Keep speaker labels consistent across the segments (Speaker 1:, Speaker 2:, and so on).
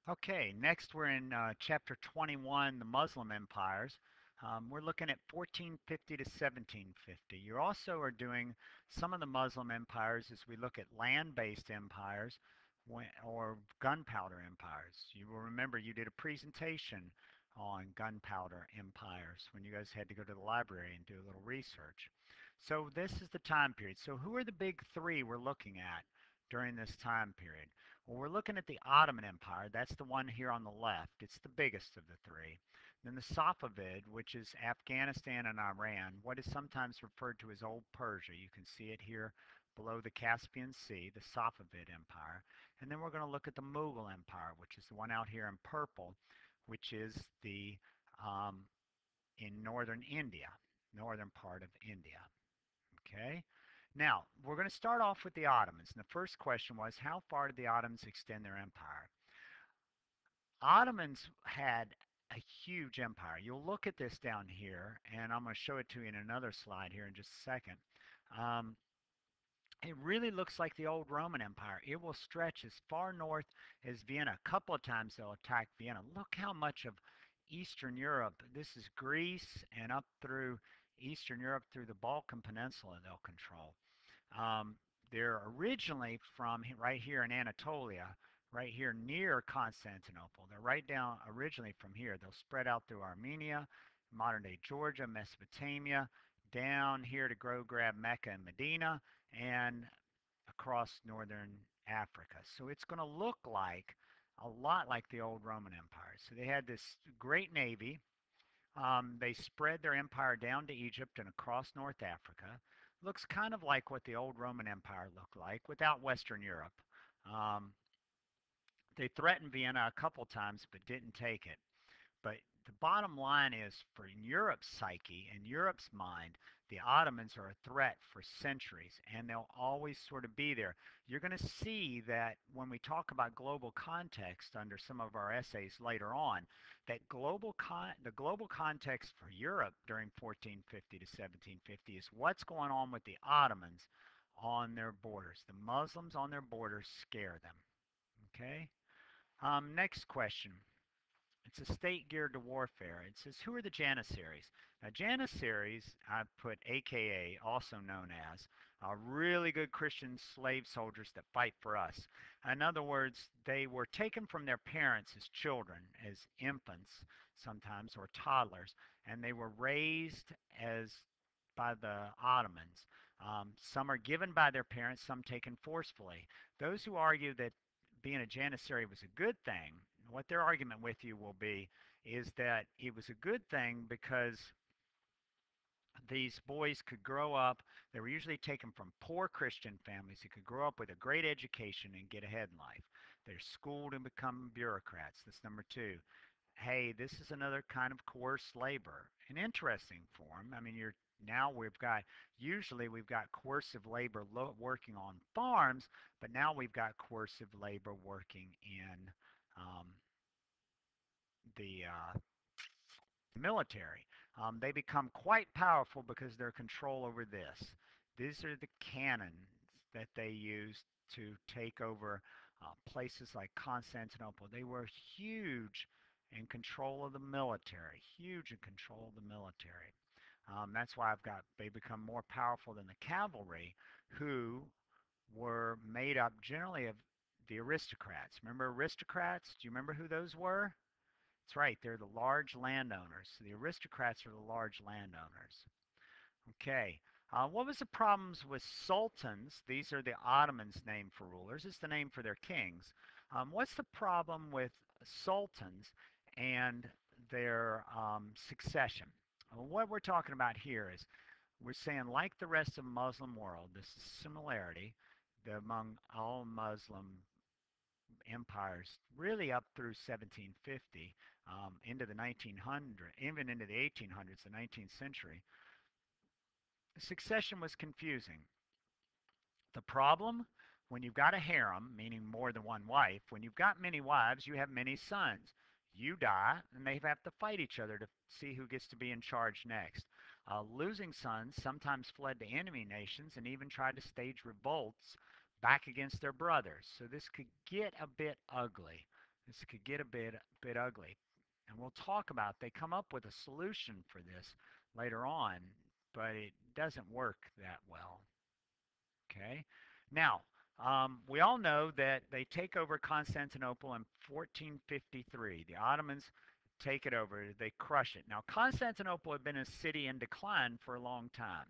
Speaker 1: Okay, next we're in chapter 21, the Muslim empires. We're looking at 1450 to 1750. You also are doing some of the Muslim empires as we look at land-based empires or gunpowder empires. You will remember you did a presentation on gunpowder empires when you guys had to go to the library and do a little research. So this is the time period. So who are the big three we're looking at during this time period? Well, we're looking at the Ottoman Empire. That's the one here on the left. It's the biggest of the three. Then the Safavid, which is Afghanistan and Iran, what is sometimes referred to as Old Persia. You can see it here below the Caspian Sea, the Safavid Empire. And then we're going to look at the Mughal Empire, which is the one out here in purple, which is the in northern India, northern part of India. Okay. Now, we're going to start off with the Ottomans. And the first question was, how far did the Ottomans extend their empire? Ottomans had a huge empire. You'll look at this down here, and I'm going to show it to you in another slide here in just a second. Um, it really looks like the old Roman Empire. It will stretch as far north as Vienna. A couple of times they'll attack Vienna. Look how much of Eastern Europe, this is Greece and up through Eastern Europe through the Balkan Peninsula they'll control. Um, they're originally from right here in Anatolia, right here near Constantinople. They're right down originally from here. They'll spread out through Armenia, modern day Georgia, Mesopotamia, down here to go grab Mecca and Medina, and across northern Africa. So it's going to look like a lot like the old Roman Empire. So they had this great navy. They spread their empire down to Egypt and across North Africa. Looks kind of like what the old Roman Empire looked like without Western Europe. Um, they threatened Vienna a couple times but didn't take it. But the bottom line is, for Europe's psyche and Europe's mind, the Ottomans are a threat for centuries, and they'll always sort of be there. You're going to see that when we talk about global context under some of our essays later on, that the global context for Europe during 1450 to 1750 is what's going on with the Ottomans on their borders. The Muslims on their borders scare them. Okay. Next question. It's a state geared to warfare. It says, who are the Janissaries? Now, Janissaries, I put AKA, also known as, really good Christian slave soldiers that fight for us. In other words, they were taken from their parents as children, as infants sometimes, or toddlers, and they were raised as by the Ottomans. Some are given by their parents, some taken forcefully. Those who argue that being a Janissary was a good thing, what their argument with you will be is that it was a good thing because these boys could grow up. They were usually taken from poor Christian families who could grow up with a great education and get ahead in life. They're schooled and become bureaucrats. That's number two. Hey, this is another kind of coerced labor, an interesting form. I mean, you're now usually we've got coercive labor working on farms, but now we've got coercive labor working in um, the military. They become quite powerful because of their control over this. These are the cannons that they used to take over places like Constantinople. They were huge in control of the military, huge in control of the military. That's why they become more powerful than the cavalry, who were made up generally of the aristocrats. Remember aristocrats? Do you remember who those were? That's right, they're the large landowners. So the aristocrats are the large landowners. Okay, what was the problems with sultans? These are the Ottomans' name for rulers. It's the name for their kings. What's the problem with sultans and their succession? Well, what we're talking about here is we're saying, like the rest of the Muslim world, this is similarity among all Muslim empires really up through 1750, into the 1900s, even into the 1800s, the 19th century. Succession was confusing. The problem, when you've got a harem, meaning more than one wife, when you've got many wives, you have many sons. You die, and they have to fight each other to see who gets to be in charge next. Losing sons sometimes fled to enemy nations and even tried to stage revolts back against their brothers. So this could get a bit ugly. This could get a bit ugly. And we'll talk about they come up with a solution for this later on, but it doesn't work that well. Okay. Now, we all know that they take over Constantinople in 1453. The Ottomans take it over. They crush it. Now, Constantinople had been a city in decline for a long time.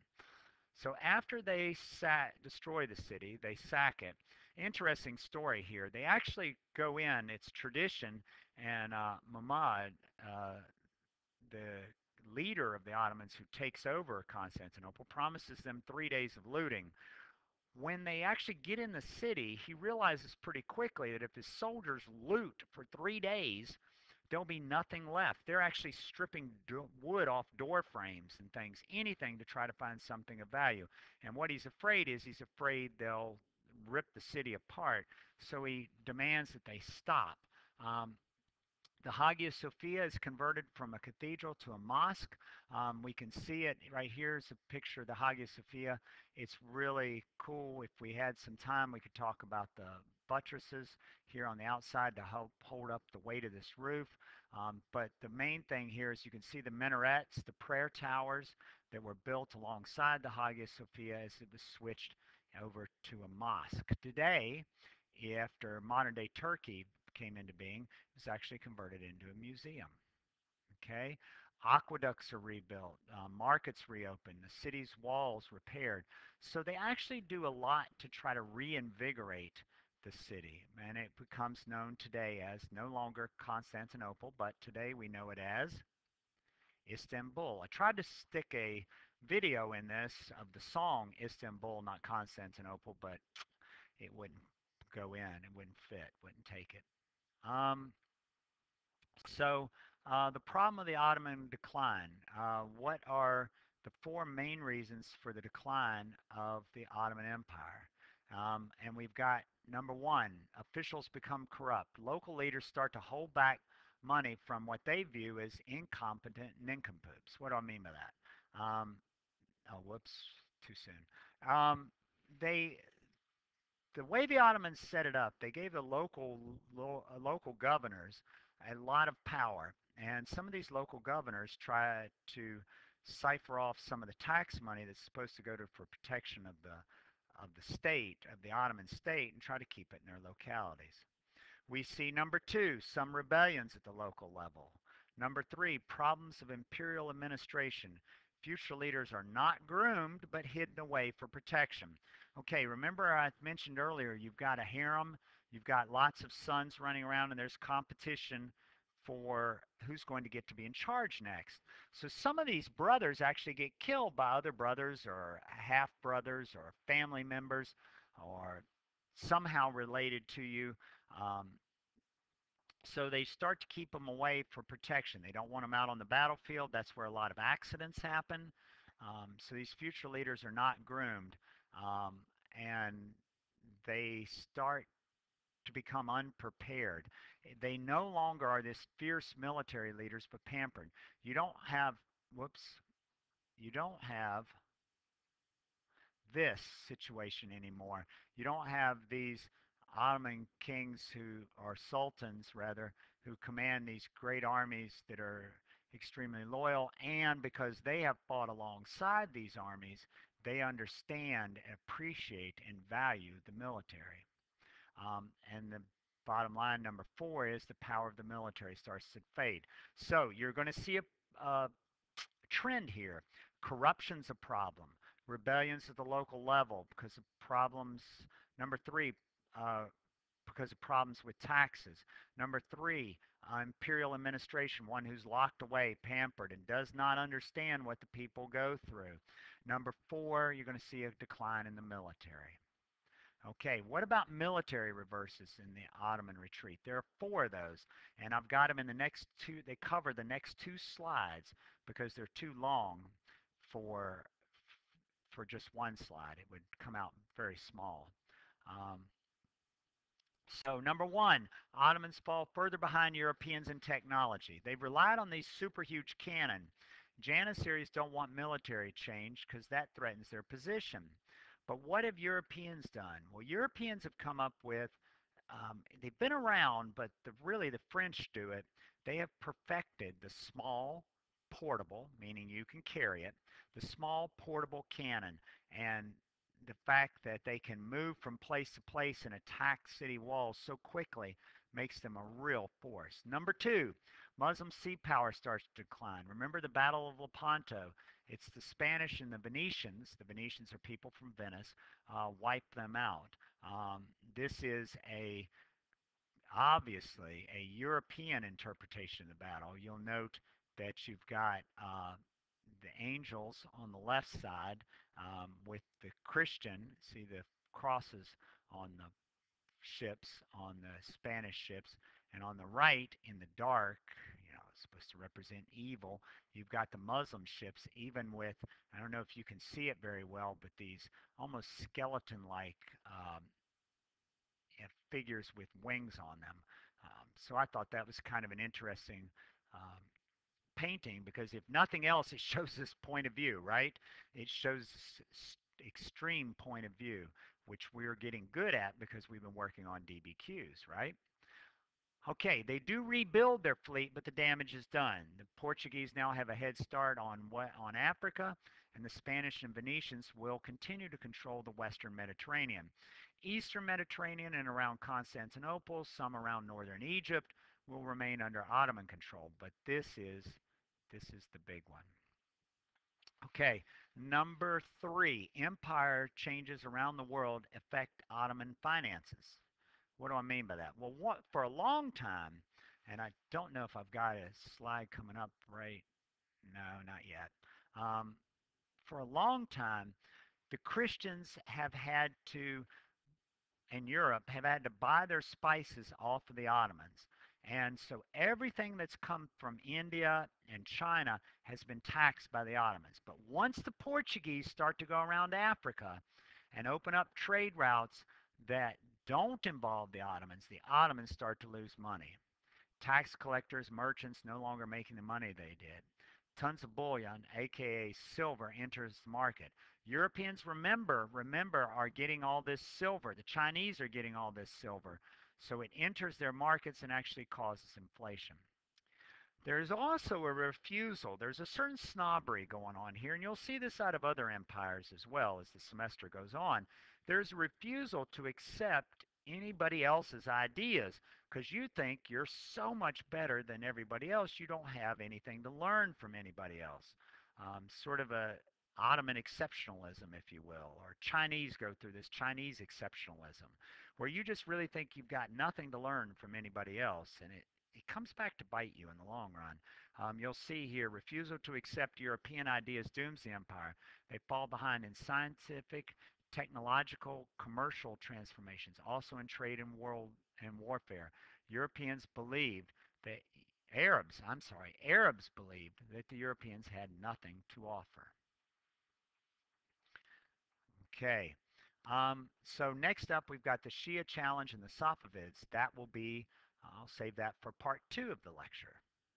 Speaker 1: So after they destroy the city, they sack it. Interesting story here. They actually go in. It's tradition, and Mahmud, uh, the leader of the Ottomans who takes over Constantinople, promises them 3 days of looting. When they actually get in the city, he realizes pretty quickly that if his soldiers loot for 3 days, there'll be nothing left. They're actually stripping wood off door frames and things, anything to try to find something of value. And what he's afraid is he's afraid they'll rip the city apart. So he demands that they stop. Um, the Hagia Sophia is converted from a cathedral to a mosque. We can see it right here is a picture of the Hagia Sophia. It's really cool. If we had some time, we could talk about the buttresses here on the outside to help hold up the weight of this roof. But the main thing here is you can see the minarets, the prayer towers that were built alongside the Hagia Sophia as it was switched over to a mosque. Today, after modern day Turkey came into being, was actually converted into a museum. Okay, aqueducts are rebuilt, markets reopened, the city's walls repaired. So they actually do a lot to try to reinvigorate the city, and it becomes known today as no longer Constantinople, but today we know it as Istanbul. I tried to stick a video in this of the song Istanbul, not Constantinople, but it wouldn't go in, it wouldn't fit, wouldn't take it. Um, So the problem of the Ottoman decline. What are the four main reasons for the decline of the Ottoman Empire? And we've got number one, officials become corrupt. Local leaders start to hold back money from what they view as incompetent nincompoops. What do I mean by that? Oh, whoops, too soon. They the way the Ottomans set it up, they gave the local governors a lot of power, and some of these local governors try to cipher off some of the tax money that's supposed to go to for protection of the state, of the Ottoman state, and try to keep it in their localities. We see number two, some rebellions at the local level. Number three, problems of imperial administration. Future leaders are not groomed but hidden away for protection. Okay, remember I mentioned earlier you've got a harem, you've got lots of sons running around, and there's competition for who's going to get to be in charge next. So some of these brothers actually get killed by other brothers or half brothers or family members or somehow related to you. Um, so they start to keep them away for protection. They don't want them out on the battlefield. That's where a lot of accidents happen. So these future leaders are not groomed, um, and they start to become unprepared. They no longer are this fierce military leaders, but pampered. You don't have, whoops, you don't have this situation anymore. You don't have these Ottoman kings who are sultans rather who command these great armies that are extremely loyal, and because they have fought alongside these armies, they understand, appreciate, and value the military. And the bottom line, number four, is the power of the military starts to fade. So you're going to see a trend here. Corruption's a problem. Rebellions at the local level because of problems. Number three, uh, because of problems with taxes. Number three, imperial administration, one who's locked away, pampered, and does not understand what the people go through. Number four, you're going to see a decline in the military. Okay, what about military reverses in the Ottoman retreat? There are four of those, and I've got them in the next two. They cover the next two slides because they're too long for for just one slide. It would come out very small. Um, so number one, Ottomans fall further behind Europeans in technology. They've relied on these super huge cannon. Janissaries don't want military change because that threatens their position. But what have Europeans done? Well, Europeans have come up with they've been around, but really the French do it. They have perfected the small portable, meaning you can carry it, the small portable cannon, and the fact that they can move from place to place and attack city walls so quickly makes them a real force. Number two, Muslim sea power starts to decline. Remember the Battle of Lepanto? It's the Spanish and the Venetians. The Venetians are people from Venice. Wipe them out. Um, this is a obviously a European interpretation of the battle. You'll note that you've got the angels on the left side with the Christian. See the crosses on the ships, on the Spanish ships, and on the right in the dark, it's supposed to represent evil. You've got the Muslim ships, even with, I don't know if you can see it very well, but these almost skeleton-like figures with wings on them. So I thought that was kind of an interesting um, painting because if nothing else, it shows this point of view, right? It shows extreme point of view, which we're getting good at because we've been working on DBQs, right? Okay, they do rebuild their fleet, but the damage is done. The Portuguese now have a head start on Africa, and the Spanish and Venetians will continue to control the Western Mediterranean. Eastern Mediterranean and around Constantinople, some around northern Egypt, will remain under Ottoman control, but this is the big one. Okay, number three, empire changes around the world affect Ottoman finances. What do I mean by that? Well, for a long time, and I don't know if I've got a slide coming up right. No, not yet. Um, for a long time, the Christians have had to, in Europe, have had to buy their spices off of the Ottomans. And so everything that's come from India and China has been taxed by the Ottomans. But once the Portuguese start to go around Africa and open up trade routes that don't involve the Ottomans start to lose money. Tax collectors, merchants no longer making the money they did. Tons of bullion, aka silver, enters the market. Europeans remember are getting all this silver. The Chinese are getting all this silver. So it enters their markets and actually causes inflation. There's also a refusal. There's a certain snobbery going on here, and you'll see this out of other empires as well as the semester goes on. There's a refusal to accept anybody else's ideas because you think you're so much better than everybody else, you don't have anything to learn from anybody else. Sort of a Ottoman exceptionalism, if you will, or Chinese go through this Chinese exceptionalism, where you just really think you've got nothing to learn from anybody else, and it comes back to bite you in the long run. You'll see here, refusal to accept European ideas dooms the empire. They fall behind in scientific, technological, commercial transformations, also in trade and world and warfare. Europeans believed that Arabs believed that the Europeans had nothing to offer. Okay. So next up, we've got the Shia challenge and the Safavids. That will be, I'll save that for part two of the lecture.